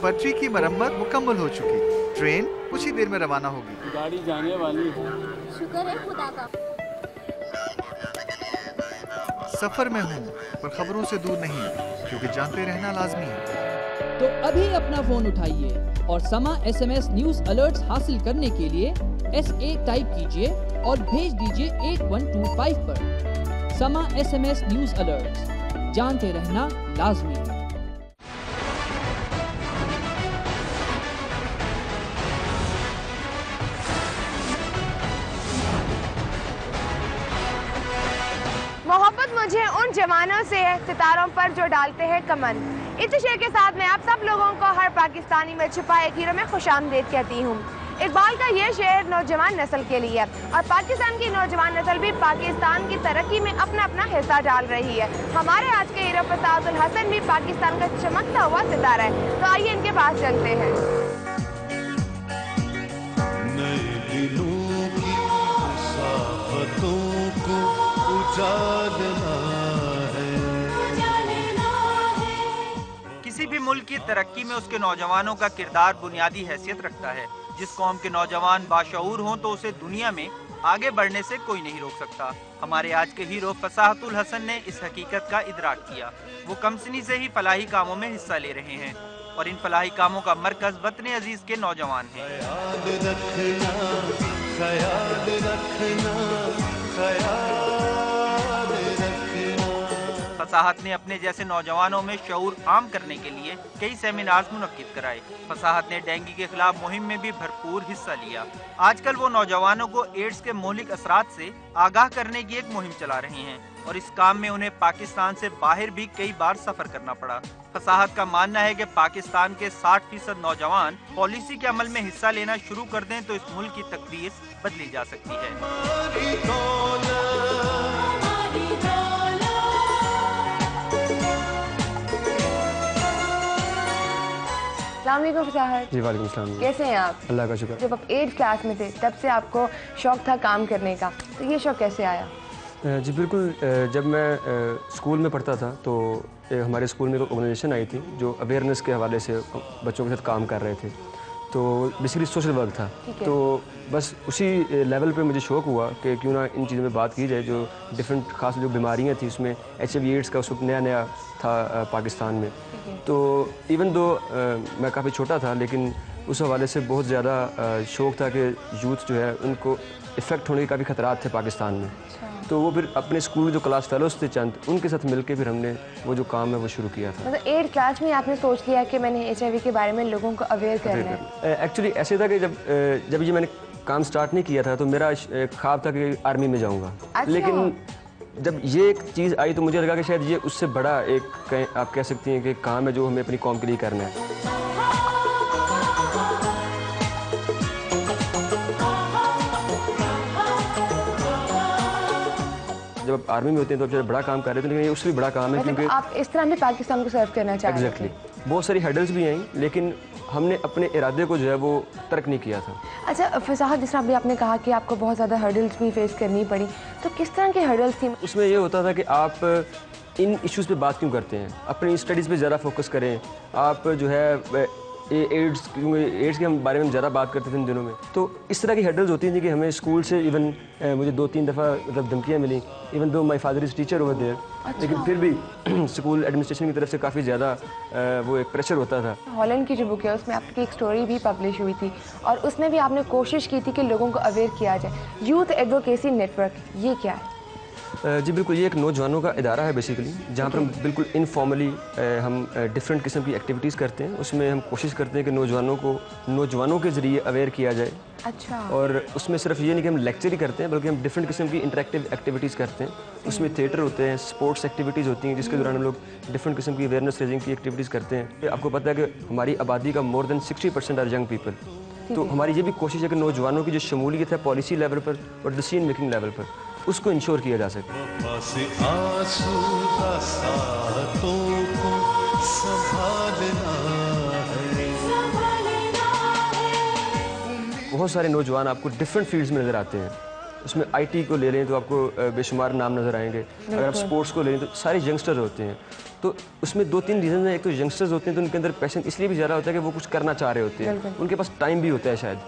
पटरी की मरम्मत मुकम्मल हो चुकी। ट्रेन कुछ ही देर में रवाना होगी। गाड़ी जाने वाली है। शुक्र है खुदा का। सफर में हूँ पर खबरों से दूर नहीं, क्योंकि जानते रहना लाजमी है। तो अभी अपना फोन उठाइए और समा SMS न्यूज अलर्ट्स हासिल करने के लिए SA टाइप कीजिए और भेज दीजिए 8125 पर। समा SMS न्यूज अलर्ट्स, जानते रहना लाजमी है। मोहब्बत मुझे उन जवानों से है सितारों पर जो डालते हैं कमन। इस शेर के साथ मैं आप सब लोगों को हर पाकिस्तानी में छुपा एक हीरो में खुशामदीद कहती हूँ। इकबाल का ये शेर नौजवान नस्ल के लिए और पाकिस्तान की नौजवान नस्ल भी पाकिस्तान की तरक्की में अपना अपना हिस्सा डाल रही है। हमारे आज के हीरो फसाहुल हसन भी पाकिस्तान का चमकता हुआ सितारा है, तो आइए इनके पास चलते हैं। किसी भी मुल्क की तरक्की में उसके नौजवानों का किरदार बुनियादी हैसियत रखता है। जिस कौम के नौजवान बाशऊर हों तो उसे दुनिया में आगे बढ़ने से कोई नहीं रोक सकता। हमारे आज के हीरो फसाहुल हसन ने इस हकीकत का इदराक किया। वो कमसनी से ही फलाही कामों में हिस्सा ले रहे हैं और इन फलाही कामों का मरकज वतन अजीज के नौजवान हैं। फसाहत ने अपने जैसे नौजवानों में शऊर आम करने के लिए कई सेमिनार्स मुनक्किद कराए। फसाहत ने डेंगू के खिलाफ मुहिम में भी भरपूर हिस्सा लिया। आजकल वो नौजवानों को एड्स के मौलिक असरात से आगाह करने की एक मुहिम चला रहे हैं और इस काम में उन्हें पाकिस्तान से बाहर भी कई बार सफर करना पड़ा। फसाहत का मानना है कि पाकिस्तान के 60% नौजवान पॉलिसी के अमल में हिस्सा लेना शुरू कर दें तो इस मुल्क की तकदीर बदली जा सकती है। फसाहत जी वालेकुम सलाम। कैसे हैं आप? अल्लाह का शुक्र। जब आप 8th क्लास में थे तब से आपको शौक था काम करने का, तो ये शौक कैसे आया? जी बिल्कुल, जब मैं स्कूल में पढ़ता था तो हमारे स्कूल में एक ऑर्गेनाइजेशन आई थी जो अवेयरनेस के हवाले से बच्चों के साथ काम कर रहे थे। तो बेसिकली सोशल वर्क था। तो बस उसी लेवल पे मुझे शौक़ हुआ कि क्यों ना इन चीज़ों में बात की जाए। जो डिफरेंट खास जो बीमारियां थी उसमें HIV एड्स का उस वक्त नया नया था पाकिस्तान में। तो इवन दो मैं काफ़ी छोटा था लेकिन उस हवाले से बहुत ज़्यादा शौक़ था कि यूथ जो है उनको इफ़ेक्ट होने के काफ़ी ख़तरात थे पाकिस्तान में। तो वो फिर अपने स्कूल जो क्लास फेलोज थे चंद, उनके साथ मिलके फिर हमने वो जो काम है वो शुरू किया था। मतलब 8th क्लास में आपने सोच लिया कि मैंने HIV के बारे में लोगों को अवेयर करना है? एक्चुअली ऐसे था कि जब ये मैंने काम स्टार्ट नहीं किया था तो मेरा ख्वाब था कि आर्मी में जाऊँगा। अच्छा। लेकिन जब ये एक चीज़ आई तो मुझे लगा कि शायद ये उससे बड़ा एक आप कह सकती हैं कि काम है जो हमें अपनी कौम के लिए करना है। जब आप आर्मी में होते हैं तो आप बड़ा काम कर रहे थे, लेकिन ये उससे भी बड़ा काम है क्योंकि आप इस तरह भी पाकिस्तान को सर्व करना चाहते हैं। एग्जैक्टली। बहुत सारी हर्डल्स भी आई लेकिन हमने अपने इरादे को जो है वो तर्क नहीं किया था। अच्छा फसाहत, जिस तरह अभी आपने कहा कि आपको बहुत ज़्यादा हर्डल्स भी फेस करनी पड़ी, तो किस तरह की हर्डल्स थी? उसमें ये होता था कि आप इन इश्यूज़ पे बात क्यों करते हैं, अपनी स्टडीज़ पे ज़्यादा फोकस करें। आप जो है एड्स, क्योंकि एड्स के हम बारे में ज़्यादा बात करते थे इन दिनों में, तो इस तरह की हर्डल्स होती थी कि हमें स्कूल से इवन मुझे 2-3 दफ़ा मतलब धमकियाँ मिली। Even though my father is teacher over there. अच्छा। लेकिन फिर भी स्कूल एडमिनिस्ट्रेशन की तरफ से काफ़ी ज़्यादा वो एक प्रेशर होता था। हॉलैंड की जो बुक है उसमें आपकी एक स्टोरी भी पब्लिश हुई थी और उसमें भी आपने कोशिश की थी कि लोगों को अवेयर किया जाए। यूथ एडवोकेसी नेटवर्क, ये क्या है? जी बिल्कुल, ये एक नौजवानों का इदारा है बेसिकली, जहाँ पर हम बिल्कुल इनफॉर्मली हम डिफरेंट किस्म की एक्टिविटीज़ करते हैं। उसमें हम कोशिश करते हैं कि नौजवानों के ज़रिए अवेयर किया जाए। अच्छा। और उसमें सिर्फ ये नहीं कि हम लेक्चर ही करते हैं बल्कि हम डिफरेंट किस्म की इंटरेक्टिव एक्टिविटीज़ करते हैं। उसमें थिएटर होते हैं, स्पोर्ट्स एक्टिविटीज़ होती हैं जिसके दौरान हम लोग डिफरेंट किस्म की अवेयरनेस रेजिंग की एक्टिविटीज़ करते हैं। आपको पता है कि हमारी आबादी का more than 60% are young people. तो हमारी ये भी कोशिश है कि नौजवानों की जो शमूलियत है पॉलिसी लेवल पर और डिसीजन मेकिंग लेवल पर उसको इंश्योर किया जा सके। बहुत सारे नौजवान आपको डिफरेंट फील्ड्स में नज़र आते हैं। उसमें IT को ले लें तो आपको बेशुमार नाम नज़र आएंगे। अगर आप स्पोर्ट्स को ले लें तो सारे यंगस्टर होते हैं। तो उसमें 2-3 रीज़न हैं। एक तो यंगस्टर्स होते हैं तो उनके अंदर पैशन इसलिए भी ज़्यादा होता है कि वो कुछ करना चाह रहे होते हैं, उनके पास टाइम भी होता है शायद।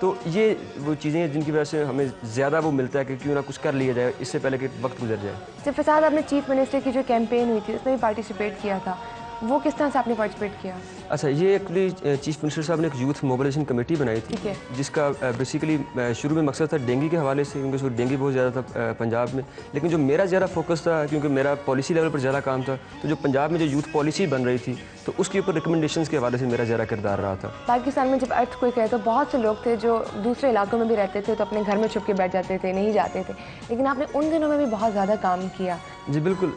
तो ये वो चीज़ें हैं जिनकी वजह से हमें ज़्यादा वो मिलता है कि क्यों ना कुछ कर लिया जाए इससे पहले कि वक्त गुजर जाए। जब फसाद आपने चीफ मिनिस्टर की जो कैंपेन हुई थी उसमें भी पार्टिसिपेट किया था, वो किस तरह से आपने पार्टिसिपेट किया? अच्छा, ये एक्चुअली चीफ मिनिस्टर साहब ने एक यूथ मोबिलाइजेशन कमेटी बनाई थी, जिसका बेसिकली शुरू में मकसद था डेंगू के हवाले से, क्योंकि डेंगू बहुत ज़्यादा था पंजाब में। लेकिन जो मेरा ज़्यादा फोकस था, क्योंकि मेरा पॉलिसी लेवल पर ज़्यादा काम था, तो जो पंजाब में जो यूथ पॉलिसी बन रही थी तो उसके ऊपर रिकमेंडेशंस के हवाले से मेरा ज़्यादा किरदार रहा था। पाकिस्तान में जब अर्थक्वेक है तो बहुत से लोग थे जो दूसरे इलाकों में भी रहते थे, तो अपने घर में छुप के बैठ जाते थे, नहीं जाते थे, लेकिन आपने उन दिनों में भी बहुत ज़्यादा काम किया। जी बिल्कुल,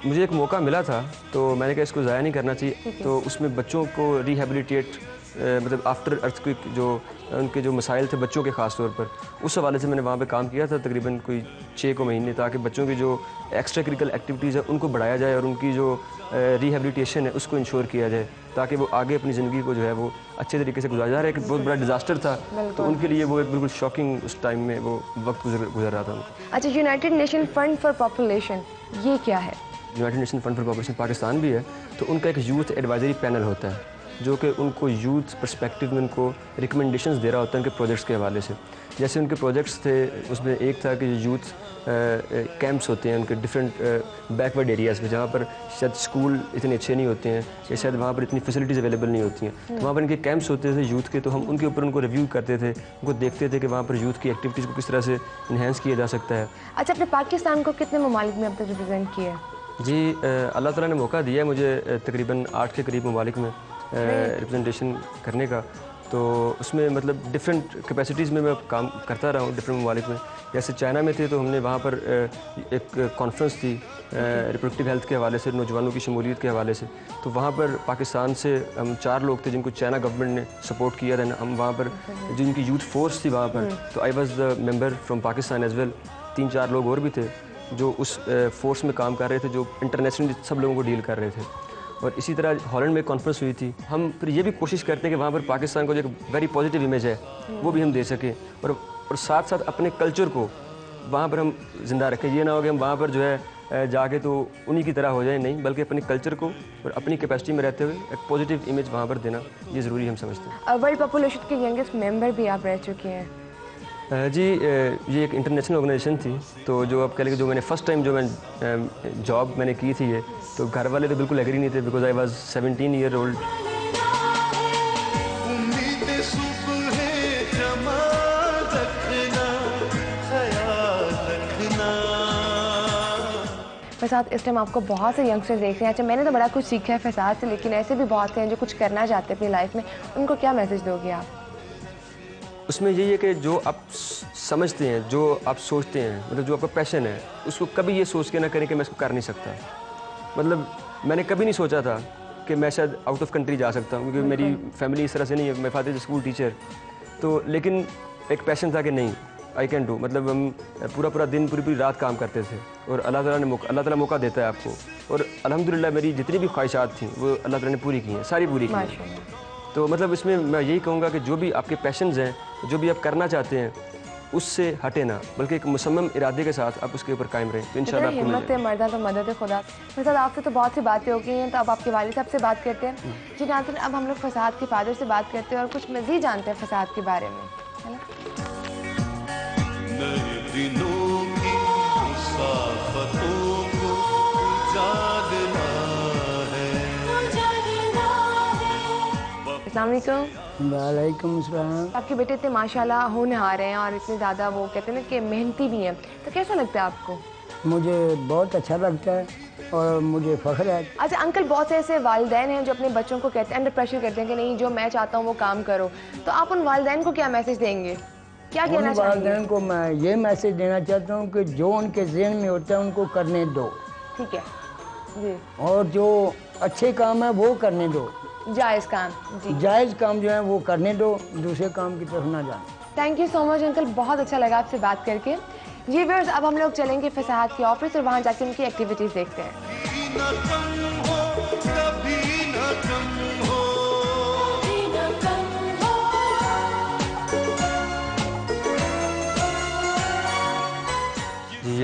मुझे एक मौका मिला था तो मैंने कहा इसको ज़ाया नहीं करना चाहिए। तो उसमें बच्चों को रिहेबिलिटेट, मतलब आफ्टर अर्थक्वेक जो उनके जो मसाइल थे बच्चों के ख़ास तौर पर, उस हवाले से मैंने वहाँ पे काम किया था तकरीबन कोई 6 महीने, ताकि बच्चों की जो एक्स्ट्रा करिकुलर एक्टिविटीज़ है उनको बढ़ाया जाए और उनकी जो रिहेबिलिटेशन है उसको इंश्योर किया जाए, ताकि वो आगे अपनी ज़िंदगी को जो है वो अच्छे तरीके से गुजारा जा रहा है। एक बहुत बड़ा डिज़ास्टर था तो उनके लिए वो एक बिल्कुल शॉकिंग उस टाइम में वो वक्त गुजर रहा था उनको। अच्छा, United nation fund for population, ये क्या है? United nation fund for population Pakistan भी है, तो उनका एक यूथ एडवाइजरी पैनल होता है जो कि उनको यूथ पर्सपेक्टिव में उनको रिकमेंडेशंस दे रहा होता है उनके प्रोजेक्ट्स के हवाले से। जैसे उनके प्रोजेक्ट्स थे, उसमें एक था कि यूथ कैंप्स होते हैं उनके डिफरेंट बैकवर्ड एरियाज़ में, जहाँ पर शायद स्कूल इतने अच्छे नहीं होते हैं या शायद वहाँ पर इतनी फैसिलिटीज़ अवेलेबल नहीं होती हैं, तो वहाँ पर इनके कैंप्स होते थे यूथ के, तो हम उनके ऊपर उनको रिव्यू करते थे, उनको देखते थे कि वहाँ पर यूथ की एक्टिविटीज़ को किस तरह से इन्हेंस किया जा सकता है। अच्छा, अपने पाकिस्तान को कितने ममालिक में अब तक रिप्रेजेंट किया? जी, अल्लाह ताला ने मौका दिया है मुझे तकरीबन 8 के करीब ममालिक में रिप्रेजेंटेशन करने का। तो उसमें मतलब डिफरेंट कैपेसिटीज़ में मैं काम करता रहा हूँ डिफरेंट ममालिक में। जैसे चाइना में थे तो हमने वहाँ पर एक कॉन्फ्रेंस थी रिप्रोडक्टिव हेल्थ के हवाले से, नौजवानों की शमूलियत के हवाले से, तो वहाँ पर पाकिस्तान से हम 4 लोग थे जिनको चाइना गवर्नमेंट ने सपोर्ट किया था। हम वहाँ पर जिनकी यूथ फोर्स थी वहाँ पर, तो I was the member from Pakistan as well. 3-4 लोग और भी थे जो उस फोर्स में काम कर रहे थे, जो इंटरनेशनली सब लोगों को डील कर रहे थे। और इसी तरह हॉलैंड में कॉन्फ्रेंस हुई थी। हम फिर ये भी कोशिश करते हैं कि वहाँ पर पाकिस्तान को जो एक वेरी पॉजिटिव इमेज है वो भी हम दे सकें, और साथ साथ अपने कल्चर को वहाँ पर हम ज़िंदा रखें। ये ना हो कि हम वहाँ पर जो है जाके तो उन्हीं की तरह हो जाए, नहीं, बल्कि अपने कल्चर को और अपनी कैपेसिटी में रहते हुए एक पॉजिटिव इमेज वहाँ पर देना ये ज़रूरी हम समझते हैं। वर्ल्ड पॉपुलेशन के यंगेस्ट मेंबर भी आप रह चुके हैं। जी, ये एक इंटरनेशनल ऑर्गेनाइजेशन थी, तो जो आप कह लें कि जो मैंने फ़र्स्ट टाइम जो मैं जॉब मैंने की थी ये, तो घर वाले तो बिल्कुल एग्री नहीं थे, because I was 17 year old. फसाद, इस टाइम आपको बहुत से यंगस्टर्स देख रहे हैं। अच्छा, मैंने तो बड़ा कुछ सीखा है फसाद से, लेकिन ऐसे भी बहुत हैं जो कुछ करना चाहते हैं अपनी लाइफ में, उनको क्या मैसेज दोगे आप? उसमें यही है कि जो आप समझते हैं, जो आप सोचते हैं, मतलब जो आपका पैशन है, उसको कभी ये सोच के ना करें कि मैं इसको कर नहीं सकता। मतलब मैंने कभी नहीं सोचा था कि मैं शायद आउट ऑफ कंट्री जा सकता हूँ, क्योंकि मेरी फैमिली इस तरह से नहीं है। मेरे फादर स्कूल टीचर, तो लेकिन एक पैशन था कि नहीं, आई कैन डू। मतलब हम पूरा दिन पूरी रात काम करते थे, और अल्लाह ताला मौका देता है आपको, और अल्हम्दुलिल्लाह मेरी जितनी भी ख्वाहिशात थी वो अल्लाह ताला ने पूरी की हैं, सारी पूरी की हैं। तो मतलब इसमें मैं यही कहूँगा कि जो भी आपके पैशंस हैं, जो भी आप करना चाहते हैं, उससे हटे ना, बल्कि एक मुसम्मम इरादे के साथ आप उसके ऊपर कायम रहें, तो इंशाल्लाह आपको मिल जाएगा। मर्दा तो मदद है खुदा। फसाद, आपसे तो बहुत सी बातें हो गई हैं, तो अब आपके वालिद साहब से बात करते हैं। जी नाज़रीन, अब हम लोग फसाद के फादर से बात करते हैं और कुछ मज़ीद जानते हैं फसाद के बारे में, है ना? अस्सलाम वालेकुम अस्सलाम। आपके बेटे इतने माशाल्लाह होनहार हैं और इतने ज़्यादा वो कहते हैं ना कि मेहनती भी हैं, तो कैसा लगता है आपको? मुझे बहुत अच्छा लगता है और मुझे फ़ख्र है। अच्छा अंकल, बहुत से ऐसे वालिदैन हैं जो अपने बच्चों को कहते हैं, अंडर प्रेशर करते हैं कि नहीं जो मैं चाहता हूँ वो काम करो, तो आप उन वालिदैन को क्या मैसेज देंगे, क्या कहना चाहेंगे? वालिदैन को मैं ये मैसेज देना चाहता हूँ कि जो उनके ज़हन में होता है उनको करने दो, ठीक है जी, और जो अच्छे काम है वो करने दो, जायज़ काम जी, जायज़ काम जो है वो करने दो, दूसरे काम की तरफ ना जाए। Thank you so much uncle, बहुत अच्छा लगा आपसे बात करके। जी व्यूअर्स, अब हम लोग चलेंगे फसाद के ऑफिस और वहाँ जाके उनकी एक्टिविटीज़ देखते हैं।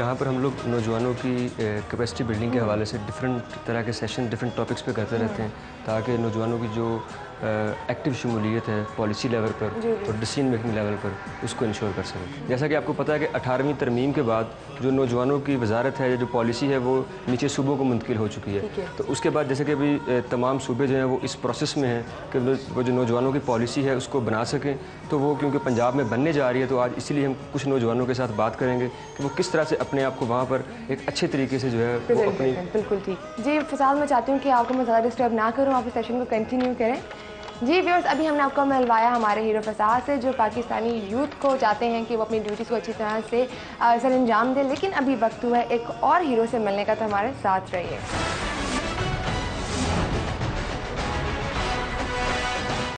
यहाँ पर हम लोग नौजवानों की कैपेसिटी बिल्डिंग के हवाले से डिफरेंट तरह के सेशन डिफरेंट टॉपिक्स पे करते रहते हैं, ताकि नौजवानों की जो एक्टिव शमूलियत है पॉलिसी लेवल पर और डिसीजन मेकिंग लेवल पर उसको इंश्योर कर सकें। जैसा कि आपको पता है कि 18वीं तरमीम के बाद जो नौजवानों की वजारत है, जो पॉलिसी है, वो नीचे सूबों को मुंतकिल हो चुकी है। तो उसके बाद जैसे कि अभी तमाम सूबे जो हैं वो इस प्रोसेस में हैं कि वो जो नौजवानों की पॉलिसी है उसको बना सकें। तो वो क्योंकि पंजाब में बनने जा रही है, तो आज इसीलिए हम कुछ नौजवानों के साथ बात करेंगे कि वो किस तरह से अपने आप को वहाँ पर एक अच्छे तरीके से जो है वो अपनी। बिल्कुल ठीक जी फसाद, मैं चाहती हूँ कि आपको मैं ज़्यादा डिस्टर्ब ना करूँ, आप इस सेशन को कंटिन्यू करें। जी व्यूअर्स, अभी हमने आपको मिलवाया हमारे हीरो फसाद से, जो पाकिस्तानी यूथ को चाहते हैं कि वो अपनी ड्यूटीज़ को अच्छी तरह से सर अंजाम दें। लेकिन अभी वक्त हुआ है एक और हीरो से मिलने का, तो हमारे साथ रहिए।